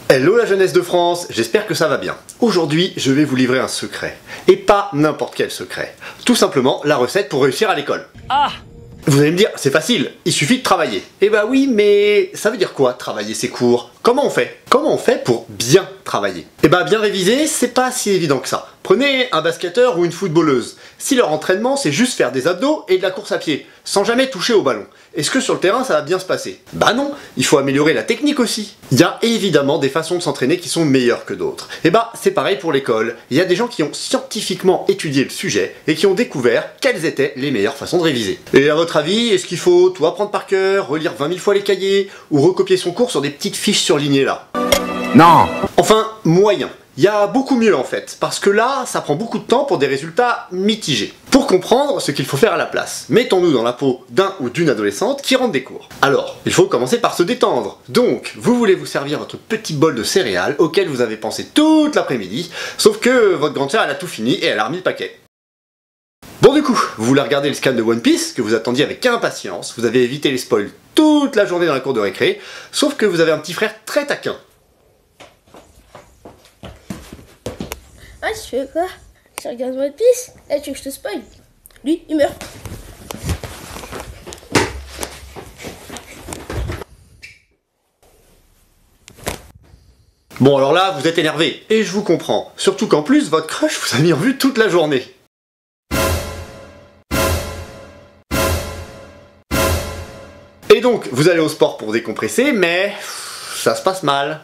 Hello la jeunesse de France, j'espère que ça va bien. Aujourd'hui, je vais vous livrer un secret. Et pas n'importe quel secret. Tout simplement, la recette pour réussir à l'école. Ah! Vous allez me dire, c'est facile, il suffit de travailler. Eh bah oui, mais ça veut dire quoi, travailler ses cours? Comment on fait? Comment on fait pour bien travailler? Eh bah bien réviser, c'est pas si évident que ça. Prenez un basketteur ou une footballeuse. Si leur entraînement, c'est juste faire des abdos et de la course à pied, sans jamais toucher au ballon, est-ce que sur le terrain, ça va bien se passer? Bah non, il faut améliorer la technique aussi. Il y a évidemment des façons de s'entraîner qui sont meilleures que d'autres. Et bah c'est pareil pour l'école. Il y a des gens qui ont scientifiquement étudié le sujet et qui ont découvert quelles étaient les meilleures façons de réviser. Et à votre avis, est-ce qu'il faut tout apprendre par cœur, relire 20 000 fois les cahiers, ou recopier son cours sur des petites fiches surlignées là? Non! Enfin, moyen. Il y a beaucoup mieux en fait, parce que là, ça prend beaucoup de temps pour des résultats mitigés. Pour comprendre ce qu'il faut faire à la place, mettons-nous dans la peau d'un ou d'une adolescente qui rentre des cours. Alors, il faut commencer par se détendre. Donc, vous voulez vous servir votre petit bol de céréales auquel vous avez pensé toute l'après-midi, sauf que votre grande sœur elle a tout fini et elle a remis le paquet. Bon du coup, vous voulez regarder le scan de One Piece, que vous attendiez avec impatience, vous avez évité les spoils toute la journée dans la cour de récré, sauf que vous avez un petit frère très taquin. Ah, tu fais quoi? Tu regardes One Piece? Là, tu veux que je te spoil? Lui, il meurt. Bon alors là, vous êtes énervé, et je vous comprends. Surtout qu'en plus, votre crush vous a mis en vue toute la journée. Et donc, vous allez au sport pour décompresser, mais ça se passe mal.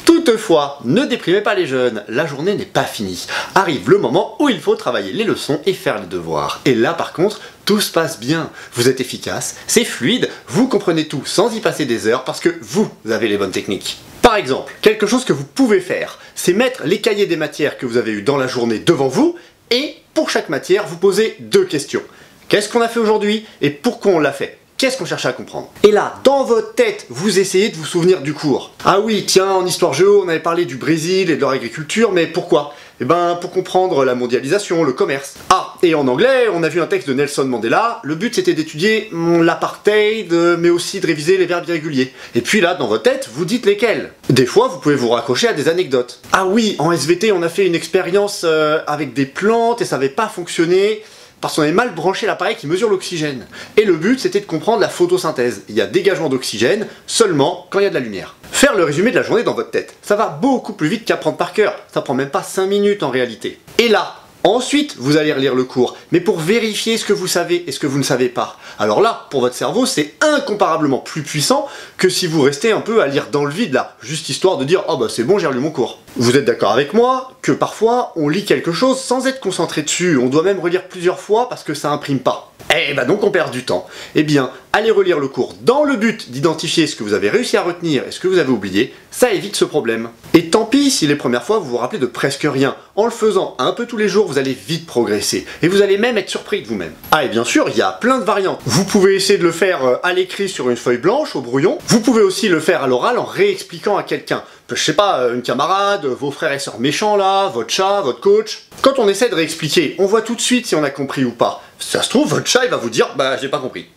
Toutefois, ne déprimez pas les jeunes, la journée n'est pas finie. Arrive le moment où il faut travailler les leçons et faire les devoirs. Et là par contre, tout se passe bien. Vous êtes efficace, c'est fluide, vous comprenez tout sans y passer des heures parce que vous avez les bonnes techniques. Par exemple, quelque chose que vous pouvez faire, c'est mettre les cahiers des matières que vous avez eues dans la journée devant vous et pour chaque matière, vous posez deux questions. Qu'est-ce qu'on a fait aujourd'hui et pourquoi on l'a fait? Qu'est-ce qu'on cherche à comprendre? Et là, dans votre tête, vous essayez de vous souvenir du cours. Ah oui, tiens, en histoire géo, on avait parlé du Brésil et de leur agriculture, mais pourquoi? Eh ben, pour comprendre la mondialisation, le commerce. Ah, et en anglais, on a vu un texte de Nelson Mandela, le but c'était d'étudier l'apartheid, mais aussi de réviser les verbes irréguliers. Et puis là, dans votre tête, vous dites lesquels. Des fois, vous pouvez vous raccrocher à des anecdotes. Ah oui, en SVT, on a fait une expérience avec des plantes et ça n'avait pas fonctionné, parce qu'on avait mal branché l'appareil qui mesure l'oxygène. Et le but, c'était de comprendre la photosynthèse. Il y a dégagement d'oxygène seulement quand il y a de la lumière. Faire le résumé de la journée dans votre tête, ça va beaucoup plus vite qu'apprendre par cœur. Ça prend même pas 5 minutes en réalité. Et là, ensuite, vous allez relire le cours, mais pour vérifier ce que vous savez et ce que vous ne savez pas. Alors là, pour votre cerveau, c'est incomparablement plus puissant que si vous restez un peu à lire dans le vide là, juste histoire de dire « Oh bah c'est bon, j'ai relu mon cours ». Vous êtes d'accord avec moi que parfois, on lit quelque chose sans être concentré dessus, on doit même relire plusieurs fois parce que ça imprime pas. Eh bah donc on perd du temps. Eh bien, allez relire le cours dans le but d'identifier ce que vous avez réussi à retenir et ce que vous avez oublié, ça évite ce problème. Et tant pis si les premières fois vous vous rappelez de presque rien. En le faisant un peu tous les jours, vous allez vite progresser. Et vous allez même être surpris de vous-même. Ah et bien sûr, il y a plein de variantes. Vous pouvez essayer de le faire à l'écrit sur une feuille blanche, au brouillon. Vous pouvez aussi le faire à l'oral en réexpliquant à quelqu'un. Je sais pas, une camarade, vos frères et sœurs méchants là, votre chat, votre coach. Quand on essaie de réexpliquer, on voit tout de suite si on a compris ou pas. Si ça se trouve, votre chat il va vous dire « Bah j'ai pas compris ».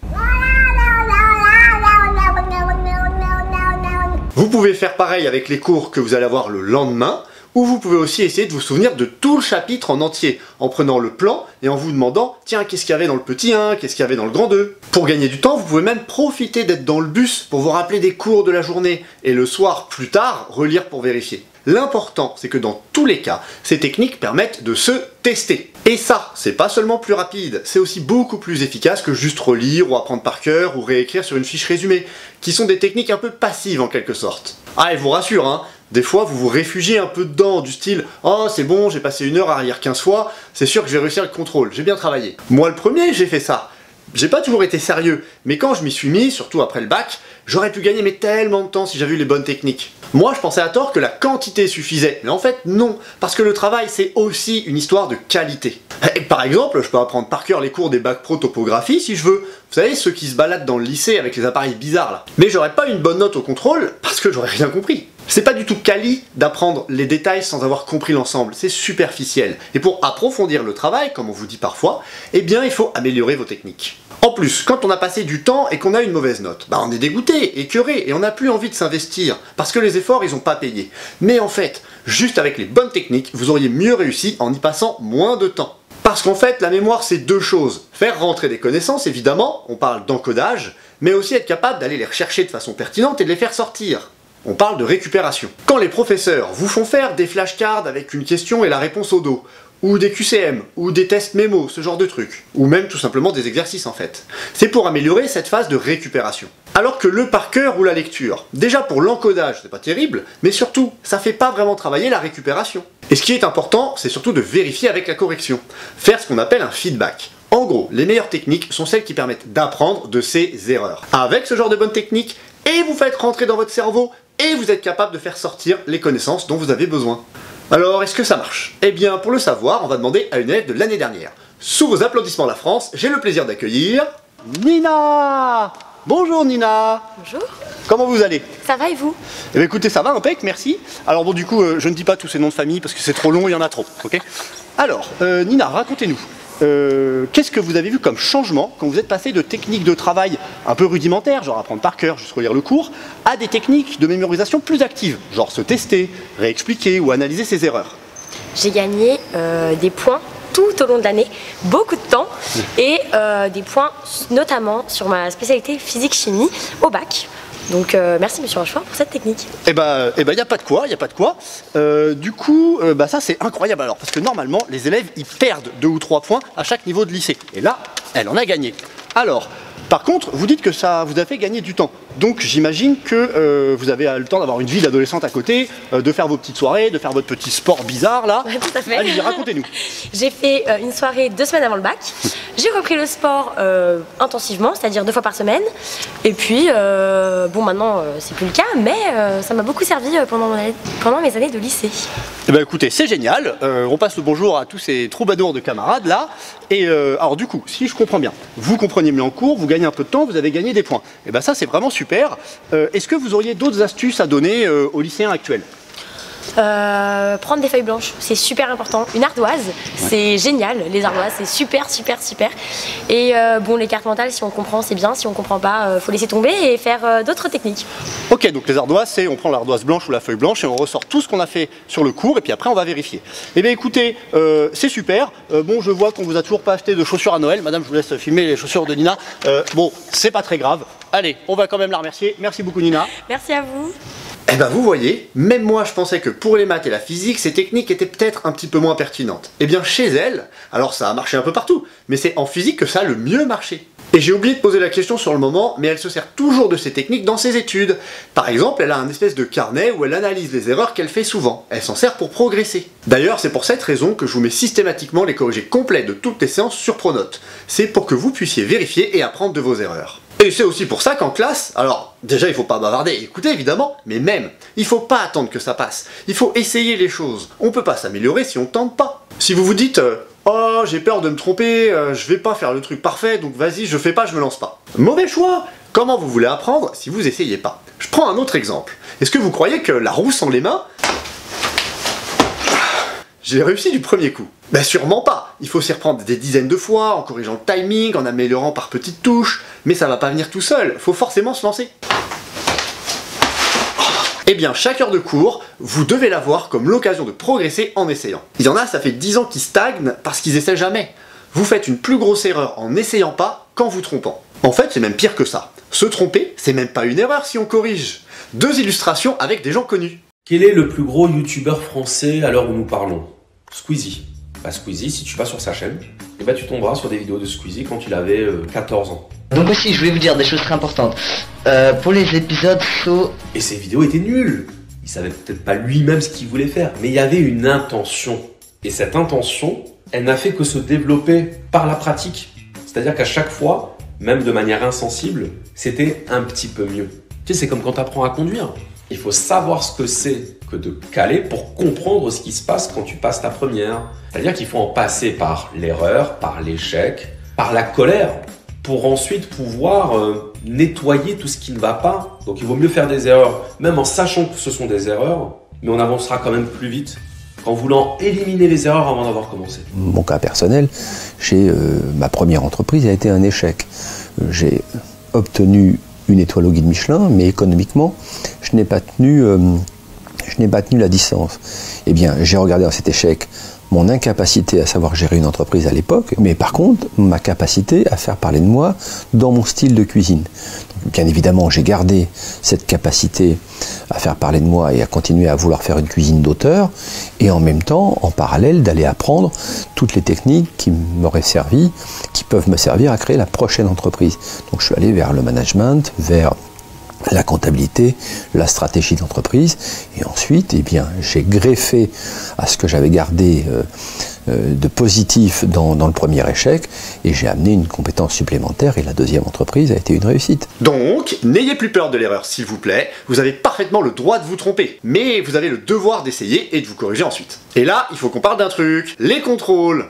Vous pouvez faire pareil avec les cours que vous allez avoir le lendemain, ou vous pouvez aussi essayer de vous souvenir de tout le chapitre en entier, en prenant le plan et en vous demandant « Tiens, qu'est-ce qu'il y avait dans le petit 1, qu'est-ce qu'il y avait dans le grand 2 ?» Pour gagner du temps, vous pouvez même profiter d'être dans le bus pour vous rappeler des cours de la journée, et le soir, plus tard, relire pour vérifier. L'important, c'est que dans tous les cas, ces techniques permettent de se tester. Et ça, c'est pas seulement plus rapide, c'est aussi beaucoup plus efficace que juste relire ou apprendre par cœur ou réécrire sur une fiche résumée, qui sont des techniques un peu passives en quelque sorte. Ah, et je vous rassure, hein, des fois vous vous réfugiez un peu dedans, du style « Oh, c'est bon, j'ai passé 1 heure à relire 15 fois, c'est sûr que je vais réussir le contrôle, j'ai bien travaillé. » Moi le premier, j'ai fait ça. J'ai pas toujours été sérieux, mais quand je m'y suis mis, surtout après le bac, j'aurais pu gagner mais tellement de temps si j'avais eu les bonnes techniques. Moi je pensais à tort que la quantité suffisait, mais en fait non, parce que le travail c'est aussi une histoire de qualité. Et par exemple, je peux apprendre par cœur les cours des bacs pro topographie si je veux, vous savez ceux qui se baladent dans le lycée avec les appareils bizarres là. Mais j'aurais pas une bonne note au contrôle parce que j'aurais rien compris. C'est pas du tout quali d'apprendre les détails sans avoir compris l'ensemble, c'est superficiel. Et pour approfondir le travail, comme on vous dit parfois, eh bien il faut améliorer vos techniques. En plus, quand on a passé du temps et qu'on a une mauvaise note, bah on est dégoûté, écœuré, et on n'a plus envie de s'investir, parce que les efforts, ils n'ont pas payé. Mais en fait, juste avec les bonnes techniques, vous auriez mieux réussi en y passant moins de temps. Parce qu'en fait, la mémoire, c'est deux choses. Faire rentrer des connaissances, évidemment, on parle d'encodage, mais aussi être capable d'aller les rechercher de façon pertinente et de les faire sortir. On parle de récupération. Quand les professeurs vous font faire des flashcards avec une question et la réponse au dos, ou des QCM, ou des tests mémo, ce genre de trucs, ou même tout simplement des exercices en fait, c'est pour améliorer cette phase de récupération. Alors que le par cœur ou la lecture, déjà pour l'encodage c'est pas terrible, mais surtout, ça fait pas vraiment travailler la récupération. Et ce qui est important, c'est surtout de vérifier avec la correction, faire ce qu'on appelle un feedback. En gros, les meilleures techniques sont celles qui permettent d'apprendre de ses erreurs. Avec ce genre de bonnes techniques, et vous faites rentrer dans votre cerveau, et vous êtes capable de faire sortir les connaissances dont vous avez besoin. Alors, est-ce que ça marche? Eh bien, pour le savoir, on va demander à une élève de l'année dernière. Sous vos applaudissements la France, j'ai le plaisir d'accueillir... Nina! Bonjour Nina! Bonjour. Comment vous allez? Ça va et vous? Eh bien écoutez, ça va, impec, merci. Alors bon, du coup, je ne dis pas tous ces noms de famille parce que c'est trop long, il y en a trop, ok? Alors, Nina, racontez-nous. Qu'est-ce que vous avez vu comme changement quand vous êtes passé de techniques de travail un peu rudimentaires, genre apprendre par cœur, juste relire le cours, à des techniques de mémorisation plus actives, genre se tester, réexpliquer ou analyser ses erreurs? J'ai gagné des points tout au long de l'année, beaucoup de temps, et des points notamment sur ma spécialité physique-chimie au bac. Donc merci Monsieur Rochefort pour cette technique. Eh ben, y a pas de quoi, y a pas de quoi. Du coup, ça c'est incroyable alors, parce que normalement, les élèves, ils perdent 2 ou 3 points à chaque niveau de lycée. Et là, elle en a gagné. Alors, par contre, vous dites que ça vous a fait gagner du temps. Donc j'imagine que vous avez le temps d'avoir une vie d'adolescente à côté, de faire vos petites soirées, de faire votre petit sport bizarre là. Ouais, tout à fait. Allez, racontez-nous. J'ai fait une soirée 2 semaines avant le bac. J'ai repris le sport intensivement, c'est-à-dire 2 fois par semaine. Et puis, bon maintenant c'est plus le cas, mais ça m'a beaucoup servi pendant mes années de lycée. Eh ben écoutez, c'est génial. On passe le bonjour à tous ces troubadours de camarades là. Et alors du coup, si je comprends bien, vous comprenez mieux en cours, vous gagnez un peu de temps, vous avez gagné des points. Et ben ça c'est vraiment super. Est-ce que vous auriez d'autres astuces à donner aux lycéens actuels? Prendre des feuilles blanches, c'est super important. Une ardoise, c'est génial. Les ardoises, c'est super. Et bon, les cartes mentales, si on comprend, c'est bien. Si on comprend pas, faut laisser tomber et faire d'autres techniques. Ok, donc les ardoises, c'est on prend l'ardoise blanche ou la feuille blanche et on ressort tout ce qu'on a fait sur le cours et puis après on va vérifier. Eh bien écoutez, c'est super. Bon, je vois qu'on vous a toujours pas acheté de chaussures à Noël. Madame, je vous laisse filmer les chaussures de Nina. Bon, c'est pas très grave. Allez, on va quand même la remercier. Merci beaucoup Nina. Merci à vous. Eh ben vous voyez, même moi je pensais que pour les maths et la physique, ces techniques étaient peut-être un petit peu moins pertinentes. Eh bien chez elle, alors ça a marché un peu partout, mais c'est en physique que ça a le mieux marché. Et j'ai oublié de poser la question sur le moment, mais elle se sert toujours de ces techniques dans ses études. Par exemple, elle a un espèce de carnet où elle analyse les erreurs qu'elle fait souvent. Elle s'en sert pour progresser. D'ailleurs, c'est pour cette raison que je vous mets systématiquement les corrigés complets de toutes les séances sur Pronote. C'est pour que vous puissiez vérifier et apprendre de vos erreurs. Et c'est aussi pour ça qu'en classe, alors déjà il faut pas bavarder et écouter évidemment, mais même, il faut pas attendre que ça passe. Il faut essayer les choses. On peut pas s'améliorer si on tente pas. Si vous vous dites oh j'ai peur de me tromper, je vais pas faire le truc parfait, donc vas-y je fais pas, je me lance pas. Mauvais choix. Comment vous voulez apprendre si vous essayez pas? Je prends un autre exemple. Est-ce que vous croyez que la roue sans les mains, j'ai réussi du premier coup? Ben sûrement pas. Il faut s'y reprendre des dizaines de fois, en corrigeant le timing, en améliorant par petites touches, mais ça va pas venir tout seul, faut forcément se lancer. Eh bien, chaque heure de cours, vous devez la voir comme l'occasion de progresser en essayant. Il y en a, ça fait 10 ans qu'ils stagnent parce qu'ils essaient jamais. Vous faites une plus grosse erreur en n'essayant pas qu'en vous trompant. En fait, c'est même pire que ça. Se tromper, c'est même pas une erreur si on corrige. 2 illustrations avec des gens connus. Quel est le plus gros youtubeur français à l'heure où nous parlons? Squeezie. Squeezie, si tu vas sur sa chaîne, et tu tomberas sur des vidéos de Squeezie quand il avait 14 ans. Donc aussi, je voulais vous dire des choses très importantes. Pour les épisodes Et ces vidéos étaient nulles. Il savait peut-être pas lui-même ce qu'il voulait faire, mais il y avait une intention. Et cette intention, elle n'a fait que se développer par la pratique. C'est-à-dire qu'à chaque fois, même de manière insensible, c'était un petit peu mieux. Tu sais, c'est comme quand tu apprends à conduire. Il faut savoir ce que c'est que de caler pour comprendre ce qui se passe quand tu passes ta première. C'est-à-dire qu'il faut en passer par l'erreur, par l'échec, par la colère, pour ensuite pouvoir nettoyer tout ce qui ne va pas. Donc il vaut mieux faire des erreurs, même en sachant que ce sont des erreurs, mais on avancera quand même plus vite en voulant éliminer les erreurs avant d'avoir commencé? Mon cas personnel, ma première entreprise a été un échec. J'ai obtenu une étoile au guide Michelin, mais économiquement, je n'ai pas tenu la distance. Eh bien, j'ai regardé dans cet échec mon incapacité à savoir gérer une entreprise à l'époque, mais par contre, ma capacité à faire parler de moi dans mon style de cuisine. Donc, bien évidemment, j'ai gardé cette capacité à faire parler de moi et à continuer à vouloir faire une cuisine d'auteur, et en même temps, en parallèle, d'aller apprendre toutes les techniques qui m'auraient servi, qui peuvent me servir à créer la prochaine entreprise. Donc je suis allé vers le management, vers la comptabilité, la stratégie d'entreprise, et ensuite, eh bien, j'ai greffé à ce que j'avais gardé de positif dans le premier échec, et j'ai amené une compétence supplémentaire, et la deuxième entreprise a été une réussite. Donc, n'ayez plus peur de l'erreur, s'il vous plaît, vous avez parfaitement le droit de vous tromper, mais vous avez le devoir d'essayer et de vous corriger ensuite. Et là, il faut qu'on parle d'un truc, les contrôles.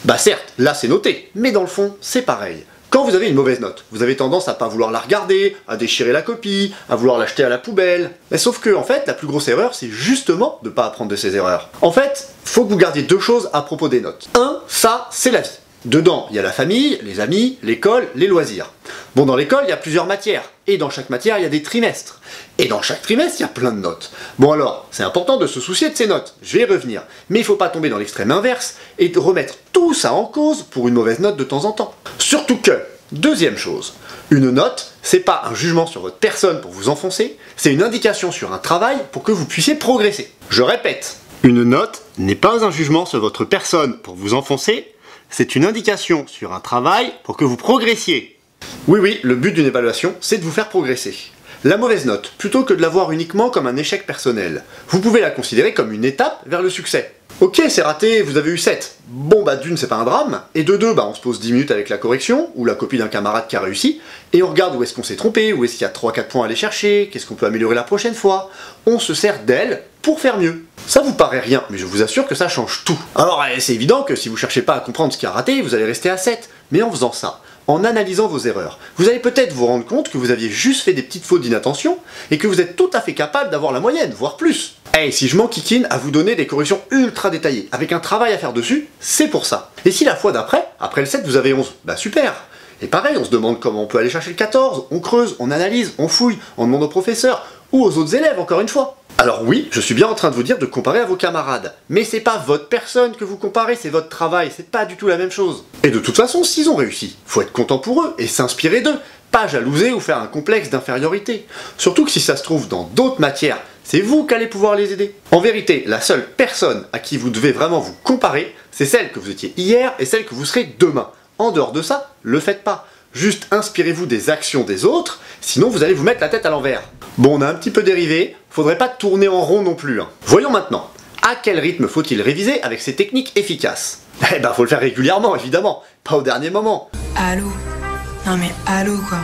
Bah certes, là c'est noté, mais dans le fond, c'est pareil. Quand vous avez une mauvaise note, vous avez tendance à pas vouloir la regarder, à déchirer la copie, à vouloir l'acheter à la poubelle. Mais sauf que, en fait, la plus grosse erreur, c'est justement de pas apprendre de ces erreurs. En fait, faut que vous gardiez deux choses à propos des notes. Un, ça, c'est la vie. Dedans, il y a la famille, les amis, l'école, les loisirs. Bon, dans l'école, il y a plusieurs matières, et dans chaque matière, il y a des trimestres. Et dans chaque trimestre, il y a plein de notes. Bon alors, c'est important de se soucier de ces notes, je vais y revenir. Mais il faut pas tomber dans l'extrême inverse, et de remettre tout ça en cause pour une mauvaise note de temps en temps. Surtout que, deuxième chose, une note, c'est pas un jugement sur votre personne pour vous enfoncer, c'est une indication sur un travail pour que vous puissiez progresser. Je répète, une note n'est pas un jugement sur votre personne pour vous enfoncer, c'est une indication sur un travail pour que vous progressiez. Oui, le but d'une évaluation, c'est de vous faire progresser. La mauvaise note, plutôt que de la voir uniquement comme un échec personnel, vous pouvez la considérer comme une étape vers le succès. Ok, c'est raté, vous avez eu 7. Bon bah d'une, c'est pas un drame, et de 2, bah on se pose 10 minutes avec la correction, ou la copie d'un camarade qui a réussi, et on regarde où est-ce qu'on s'est trompé, où est-ce qu'il y a 3-4 points à aller chercher, qu'est-ce qu'on peut améliorer la prochaine fois. On se sert d'elle pour faire mieux. Ça vous paraît rien, mais je vous assure que ça change tout. Alors c'est évident que si vous cherchez pas à comprendre ce qui a raté, vous allez rester à 7, mais en faisant ça, en analysant vos erreurs, vous allez peut-être vous rendre compte que vous aviez juste fait des petites fautes d'inattention et que vous êtes tout à fait capable d'avoir la moyenne, voire plus. Hey, si je m'enquiquine à vous donner des corrections ultra détaillées, avec un travail à faire dessus, c'est pour ça. Et si la fois d'après, après le 7, vous avez 11, bah super. Et pareil, on se demande comment on peut aller chercher le 14, on creuse, on analyse, on fouille, on demande au professeur, ou aux autres élèves, encore une fois. Alors oui, je suis bien en train de vous dire de comparer à vos camarades, mais c'est pas votre personne que vous comparez, c'est votre travail, c'est pas du tout la même chose. Et de toute façon, s'ils ont réussi, faut être content pour eux et s'inspirer d'eux, pas jalouser ou faire un complexe d'infériorité. Surtout que si ça se trouve dans d'autres matières, c'est vous qui allez pouvoir les aider. En vérité, la seule personne à qui vous devez vraiment vous comparer, c'est celle que vous étiez hier et celle que vous serez demain. En dehors de ça, le faites pas. Juste inspirez-vous des actions des autres, sinon vous allez vous mettre la tête à l'envers. Bon, on a un petit peu dérivé, faudrait pas tourner en rond non plus. Voyons maintenant, à quel rythme faut-il réviser avec ces techniques efficaces? Eh ben, faut le faire régulièrement, évidemment, pas au dernier moment. Allô? Non mais allô quoi?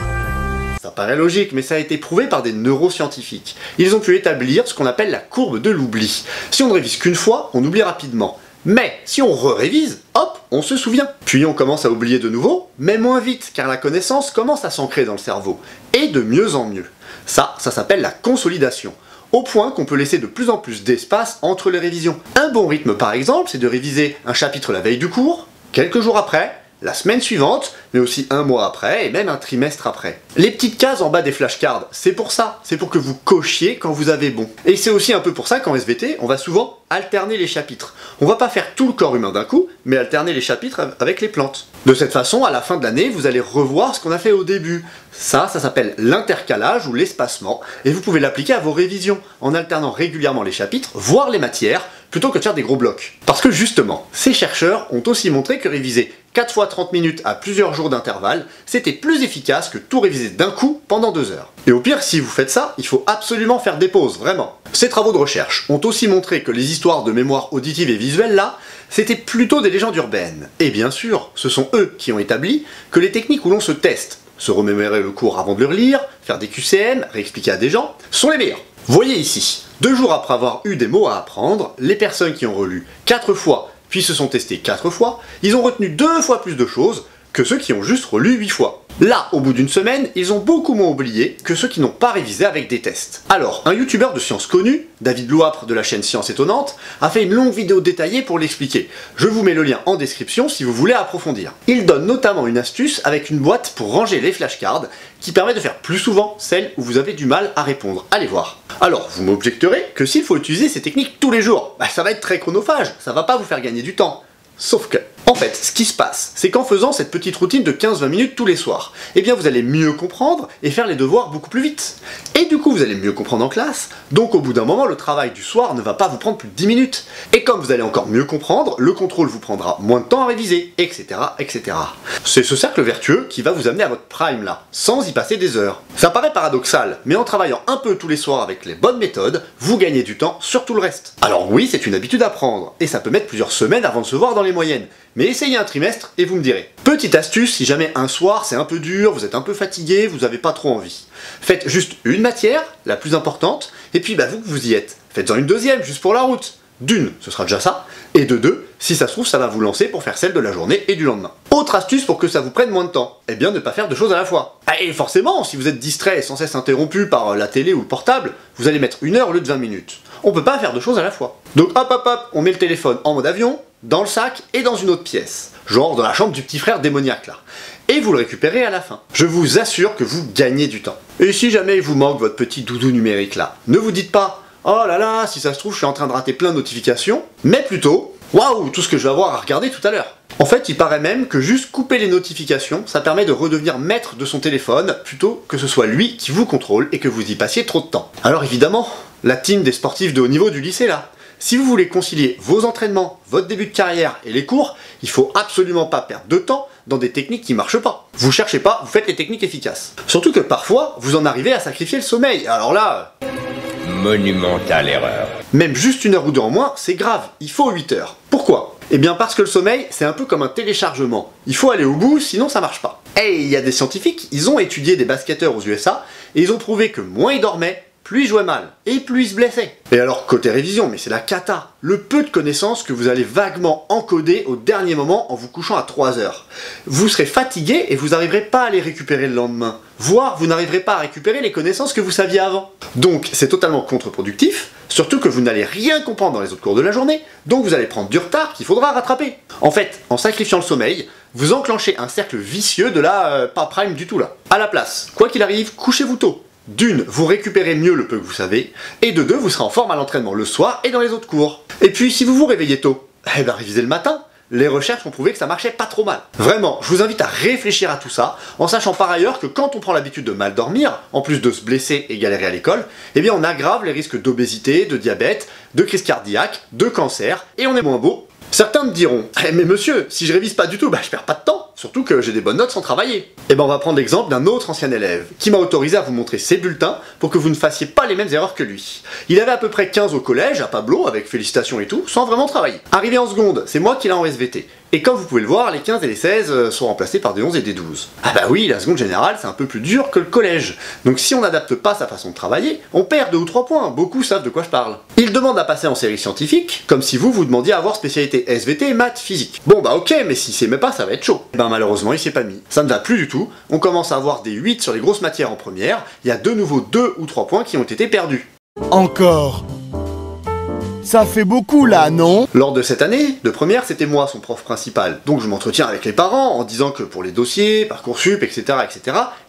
Ça paraît logique, mais ça a été prouvé par des neuroscientifiques. Ils ont pu établir ce qu'on appelle la courbe de l'oubli. Si on ne révise qu'une fois, on oublie rapidement. Mais si on révise, hop, on se souvient. Puis on commence à oublier de nouveau, mais moins vite, car la connaissance commence à s'ancrer dans le cerveau. Et de mieux en mieux. Ça s'appelle la consolidation. Au point qu'on peut laisser de plus en plus d'espace entre les révisions. Un bon rythme par exemple, c'est de réviser un chapitre la veille du cours, quelques jours après, la semaine suivante, mais aussi un mois après et même un trimestre après. Les petites cases en bas des flashcards, c'est pour ça, c'est pour que vous cochiez quand vous avez bon. Et c'est aussi un peu pour ça qu'en SVT, on va souvent alterner les chapitres. On va pas faire tout le corps humain d'un coup, mais alterner les chapitres avec les plantes. De cette façon, à la fin de l'année, vous allez revoir ce qu'on a fait au début. Ça s'appelle l'intercalage ou l'espacement, et vous pouvez l'appliquer à vos révisions, en alternant régulièrement les chapitres, voire les matières, plutôt que de faire des gros blocs. Parce que justement, ces chercheurs ont aussi montré que réviser 4 fois 30 minutes à plusieurs jours d'intervalle, c'était plus efficace que tout réviser d'un coup pendant 2 heures. Et au pire, si vous faites ça, il faut absolument faire des pauses, vraiment. Ces travaux de recherche ont aussi montré que les histoires de mémoire auditive et visuelle là, c'était plutôt des légendes urbaines. Et bien sûr, ce sont eux qui ont établi que les techniques où l'on se teste, se remémorer le cours avant de le relire, faire des QCM, réexpliquer à des gens, sont les meilleurs. Voyez ici, 2 jours après avoir eu des mots à apprendre, les personnes qui ont relu 4 fois, puis se sont testées 4 fois, ils ont retenu 2 fois plus de choses que ceux qui ont juste relu 8 fois. Là, au bout d'une semaine, ils ont beaucoup moins oublié que ceux qui n'ont pas révisé avec des tests. Alors, un youtubeur de sciences connu, David Louapre de la chaîne Science Étonnante, a fait une longue vidéo détaillée pour l'expliquer. Je vous mets le lien en description si vous voulez approfondir. Il donne notamment une astuce avec une boîte pour ranger les flashcards qui permet de faire plus souvent celles où vous avez du mal à répondre. Allez voir. Alors, vous m'objecterez que s'il faut utiliser ces techniques tous les jours, ça va être très chronophage, ça va pas vous faire gagner du temps. Sauf que, en fait, ce qui se passe, c'est qu'en faisant cette petite routine de 15-20 minutes tous les soirs, eh bien vous allez mieux comprendre et faire les devoirs beaucoup plus vite. Et du coup, vous allez mieux comprendre en classe, donc au bout d'un moment, le travail du soir ne va pas vous prendre plus de 10 minutes. Et comme vous allez encore mieux comprendre, le contrôle vous prendra moins de temps à réviser, etc., etc. C'est ce cercle vertueux qui va vous amener à votre prime là, sans y passer des heures. Ça paraît paradoxal, mais en travaillant un peu tous les soirs avec les bonnes méthodes, vous gagnez du temps sur tout le reste. Alors oui, c'est une habitude à prendre, et ça peut mettre plusieurs semaines avant de se voir dans les moyennes, mais essayez un trimestre et vous me direz. Petite astuce, si jamais un soir c'est un peu dur, vous êtes un peu fatigué, vous n'avez pas trop envie. Faites juste une matière, la plus importante, et puis vous y êtes. Faites-en une deuxième, juste pour la route. D'une, ce sera déjà ça, et de deux, si ça se trouve, ça va vous lancer pour faire celle de la journée et du lendemain. Autre astuce pour que ça vous prenne moins de temps, eh bien ne pas faire deux choses à la fois. Et forcément, si vous êtes distrait et sans cesse interrompu par la télé ou le portable, vous allez mettre 1 heure au lieu de 20 minutes. On peut pas faire deux choses à la fois. Donc hop, on met le téléphone en mode avion, dans le sac et dans une autre pièce. Genre dans la chambre du petit frère démoniaque là. Et vous le récupérez à la fin. Je vous assure que vous gagnez du temps. Et si jamais il vous manque votre petit doudou numérique là, ne vous dites pas « Oh là là, si ça se trouve, je suis en train de rater plein de notifications », mais plutôt « Waouh, tout ce que je vais avoir à regarder tout à l'heure ». En fait, il paraît même que juste couper les notifications, ça permet de redevenir maître de son téléphone, plutôt que ce soit lui qui vous contrôle et que vous y passiez trop de temps. Alors évidemment, la team des sportifs de haut niveau du lycée là, si vous voulez concilier vos entraînements, votre début de carrière et les cours, il faut absolument pas perdre de temps dans des techniques qui marchent pas. Vous cherchez pas, vous faites les techniques efficaces. Surtout que parfois, vous en arrivez à sacrifier le sommeil, alors là... Monumentale erreur. Même juste 1 heure ou 2 en moins, c'est grave, il faut 8 heures. Pourquoi ? Eh bien parce que le sommeil, c'est un peu comme un téléchargement. Il faut aller au bout, sinon ça marche pas. Et il y a des scientifiques, ils ont étudié des basketteurs aux USA, et ils ont prouvé que moins ils dormaient, plus ils jouaient mal, et plus ils se blessaient. Et alors, côté révision, mais c'est la cata. Le peu de connaissances que vous allez vaguement encoder au dernier moment en vous couchant à 3 heures. Vous serez fatigué et vous n'arriverez pas à les récupérer le lendemain. Voire, vous n'arriverez pas à récupérer les connaissances que vous saviez avant. Donc, c'est totalement contre-productif, surtout que vous n'allez rien comprendre dans les autres cours de la journée, donc vous allez prendre du retard qu'il faudra rattraper. En fait, en sacrifiant le sommeil, vous enclenchez un cercle vicieux de la pas prime du tout là. À la place, quoi qu'il arrive, couchez-vous tôt. D'une, vous récupérez mieux le peu que vous savez, et de deux, vous serez en forme à l'entraînement le soir et dans les autres cours. Et puis, si vous vous réveillez tôt, révisez le matin. Les recherches ont prouvé que ça marchait pas trop mal. Vraiment, je vous invite à réfléchir à tout ça, en sachant par ailleurs que quand on prend l'habitude de mal dormir, en plus de se blesser et galérer à l'école, eh bien on aggrave les risques d'obésité, de diabète, de crise cardiaque, de cancer, et on est moins beau. Certains me diront « Mais monsieur, si je révise pas du tout, je perds pas de temps, surtout que j'ai des bonnes notes sans travailler. » Eh ben on va prendre l'exemple d'un autre ancien élève, qui m'a autorisé à vous montrer ses bulletins pour que vous ne fassiez pas les mêmes erreurs que lui. Il avait à peu près 15 au collège, à Pablo, avec félicitations et tout, sans vraiment travailler. Arrivé en seconde, c'est moi qui l'ai en SVT. Et comme vous pouvez le voir, les 15 et les 16 sont remplacés par des 11 et des 12. Ah bah oui, la seconde générale, c'est un peu plus dur que le collège. Donc si on n'adapte pas sa façon de travailler, on perd 2 ou 3 points, beaucoup savent de quoi je parle. Il demande à passer en série scientifique, comme si vous demandiez à avoir spécialité SVT, maths, physique. Bon bah ok, mais s'il s'y met pas, ça va être chaud. Ben malheureusement, il s'y est pas mis. Ça ne va plus du tout, on commence à avoir des 8 sur les grosses matières en première, il y a de nouveau 2 ou 3 points qui ont été perdus. Encore. Ça fait beaucoup là, non? Lors de cette année, de première, c'était moi son prof principal. Donc je m'entretiens avec les parents en disant que pour les dossiers, Parcoursup, etc.,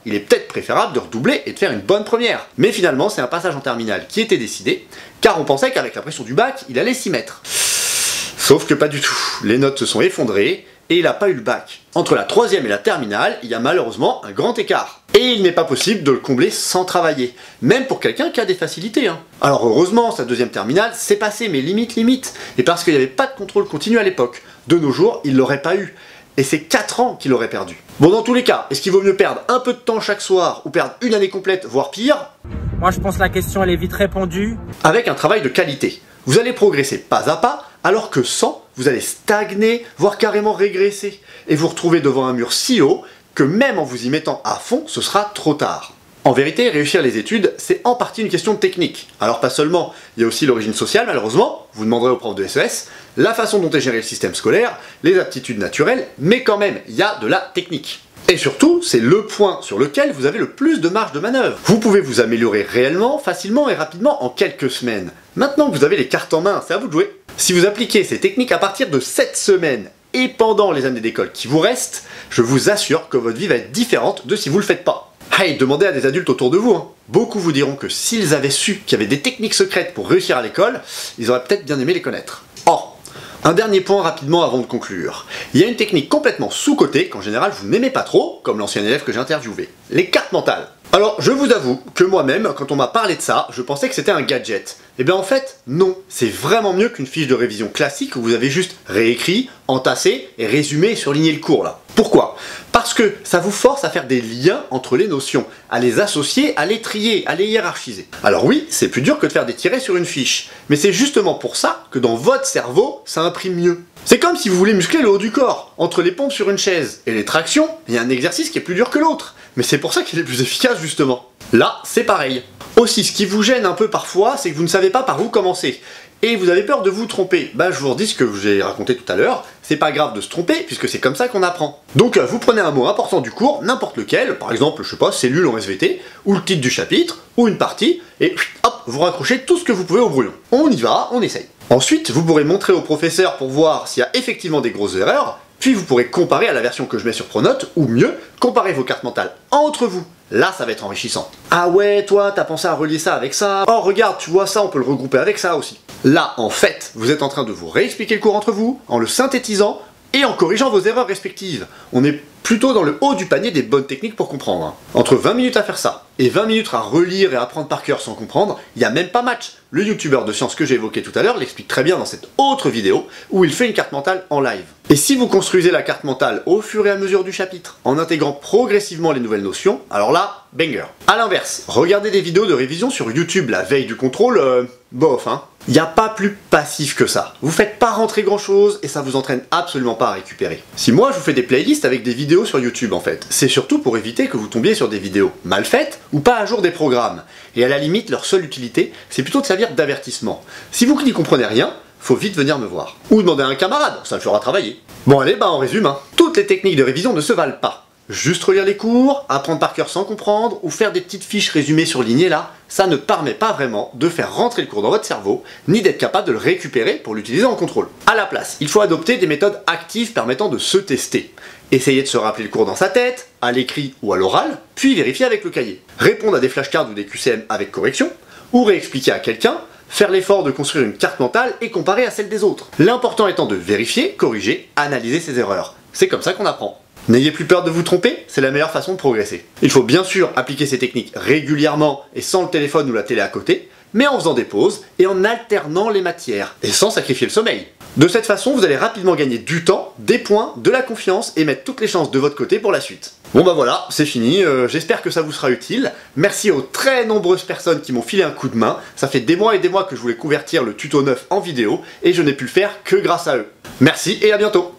il est peut-être préférable de redoubler et de faire une bonne première. Mais finalement, c'est un passage en terminale qui était décidé, car on pensait qu'avec la pression du bac, il allait s'y mettre. Sauf que pas du tout. Les notes se sont effondrées, et il n'a pas eu le bac. Entre la 3e et la terminale, il y a malheureusement un grand écart. Et il n'est pas possible de le combler sans travailler, même pour quelqu'un qui a des facilités. Alors heureusement, sa 2e terminale, c'est passé, mais limite, et parce qu'il n'y avait pas de contrôle continu à l'époque. De nos jours, il l'aurait pas eu. Et c'est 4 ans qu'il aurait perdu. Bon, dans tous les cas, est-ce qu'il vaut mieux perdre un peu de temps chaque soir, ou perdre une année complète, voire pire? Moi je pense que la question elle est vite répondue. Avec un travail de qualité. Vous allez progresser pas à pas, alors que sans, vous allez stagner, voire carrément régresser, et vous retrouver devant un mur si haut que même en vous y mettant à fond, ce sera trop tard. En vérité, réussir les études, c'est en partie une question de technique. Alors pas seulement, il y a aussi l'origine sociale malheureusement, vous demanderez au prof de SES, la façon dont est géré le système scolaire, les aptitudes naturelles, mais quand même, il y a de la technique. Et surtout, c'est le point sur lequel vous avez le plus de marge de manœuvre. Vous pouvez vous améliorer réellement, facilement et rapidement en quelques semaines. Maintenant que vous avez les cartes en main, c'est à vous de jouer. Si vous appliquez ces techniques à partir de 7 semaines et pendant les années d'école qui vous restent, je vous assure que votre vie va être différente de si vous le faites pas. Hey, demandez à des adultes autour de vous. Beaucoup vous diront que s'ils avaient su qu'il y avait des techniques secrètes pour réussir à l'école, ils auraient peut-être bien aimé les connaître. Or, un dernier point rapidement avant de conclure. Il y a une technique complètement sous-cotée qu'en général vous n'aimez pas trop, comme l'ancien élève que j'ai interviewé. Les cartes mentales. Alors, je vous avoue que moi-même, quand on m'a parlé de ça, je pensais que c'était un gadget. Et bien en fait, non. C'est vraiment mieux qu'une fiche de révision classique où vous avez juste réécrit, entassé et résumé et surligné le cours là. Pourquoi? Parce que ça vous force à faire des liens entre les notions, à les associer, à les trier, à les hiérarchiser. Alors oui, c'est plus dur que de faire des tirets sur une fiche, mais c'est justement pour ça que dans votre cerveau, ça imprime mieux. C'est comme si vous voulez muscler le haut du corps. Entre les pompes sur une chaise et les tractions, il y a un exercice qui est plus dur que l'autre. Mais c'est pour ça qu'il est plus efficace justement. Là, c'est pareil. Aussi, ce qui vous gêne un peu parfois, c'est que vous ne savez pas par où commencer. Et vous avez peur de vous tromper. Bah, je vous redis ce que j'ai raconté tout à l'heure, c'est pas grave de se tromper, puisque c'est comme ça qu'on apprend. Donc, vous prenez un mot important du cours, n'importe lequel, par exemple, je sais pas, cellule en SVT, ou le titre du chapitre, ou une partie, et hop, vous raccrochez tout ce que vous pouvez au brouillon. On y va, on essaye. Ensuite, vous pourrez montrer au professeur pour voir s'il y a effectivement des grosses erreurs, puis vous pourrez comparer à la version que je mets sur Pronote, ou mieux, comparer vos cartes mentales entre vous. Là, ça va être enrichissant. Ah ouais, toi, t'as pensé à relier ça avec ça. Oh, regarde, tu vois ça, on peut le regrouper avec ça aussi. Là, en fait, vous êtes en train de vous réexpliquer le cours entre vous, en le synthétisant et en corrigeant vos erreurs respectives. On est plutôt dans le haut du panier des bonnes techniques pour comprendre. Entre 20 minutes à faire ça, et 20 minutes à relire et apprendre par cœur sans comprendre, il n'y a même pas match. Le youtubeur de sciences que j'ai évoqué tout à l'heure l'explique très bien dans cette autre vidéo, où il fait une carte mentale en live. Et si vous construisez la carte mentale au fur et à mesure du chapitre, en intégrant progressivement les nouvelles notions, alors là, banger. A l'inverse, regardez des vidéos de révision sur YouTube la veille du contrôle, bof hein. Il n'y a pas plus passif que ça. Vous faites pas rentrer grand chose et ça vous entraîne absolument pas à récupérer. Si moi je vous fais des playlists avec des vidéos sur YouTube en fait, c'est surtout pour éviter que vous tombiez sur des vidéos mal faites ou pas à jour des programmes. Et à la limite, leur seule utilité, c'est plutôt de servir d'avertissement. Si vous n'y comprenez rien, faut vite venir me voir. Ou demander à un camarade, ça le fera travailler. Bon allez, bah on résume hein. Toutes les techniques de révision ne se valent pas. Juste relire les cours, apprendre par cœur sans comprendre, ou faire des petites fiches résumées surlignées là, ça ne permet pas vraiment de faire rentrer le cours dans votre cerveau, ni d'être capable de le récupérer pour l'utiliser en contrôle. À la place, il faut adopter des méthodes actives permettant de se tester. Essayez de se rappeler le cours dans sa tête, à l'écrit ou à l'oral, puis vérifier avec le cahier. Répondre à des flashcards ou des QCM avec correction, ou réexpliquer à quelqu'un, faire l'effort de construire une carte mentale et comparer à celle des autres. L'important étant de vérifier, corriger, analyser ses erreurs. C'est comme ça qu'on apprend. N'ayez plus peur de vous tromper, c'est la meilleure façon de progresser. Il faut bien sûr appliquer ces techniques régulièrement et sans le téléphone ou la télé à côté, mais en faisant des pauses et en alternant les matières, et sans sacrifier le sommeil. De cette façon, vous allez rapidement gagner du temps, des points, de la confiance et mettre toutes les chances de votre côté pour la suite. Bon bah voilà, c'est fini, j'espère que ça vous sera utile. Merci aux très nombreuses personnes qui m'ont filé un coup de main. Ça fait des mois et des mois que je voulais convertir le tuto 9 en vidéo et je n'ai pu le faire que grâce à eux. Merci et à bientôt.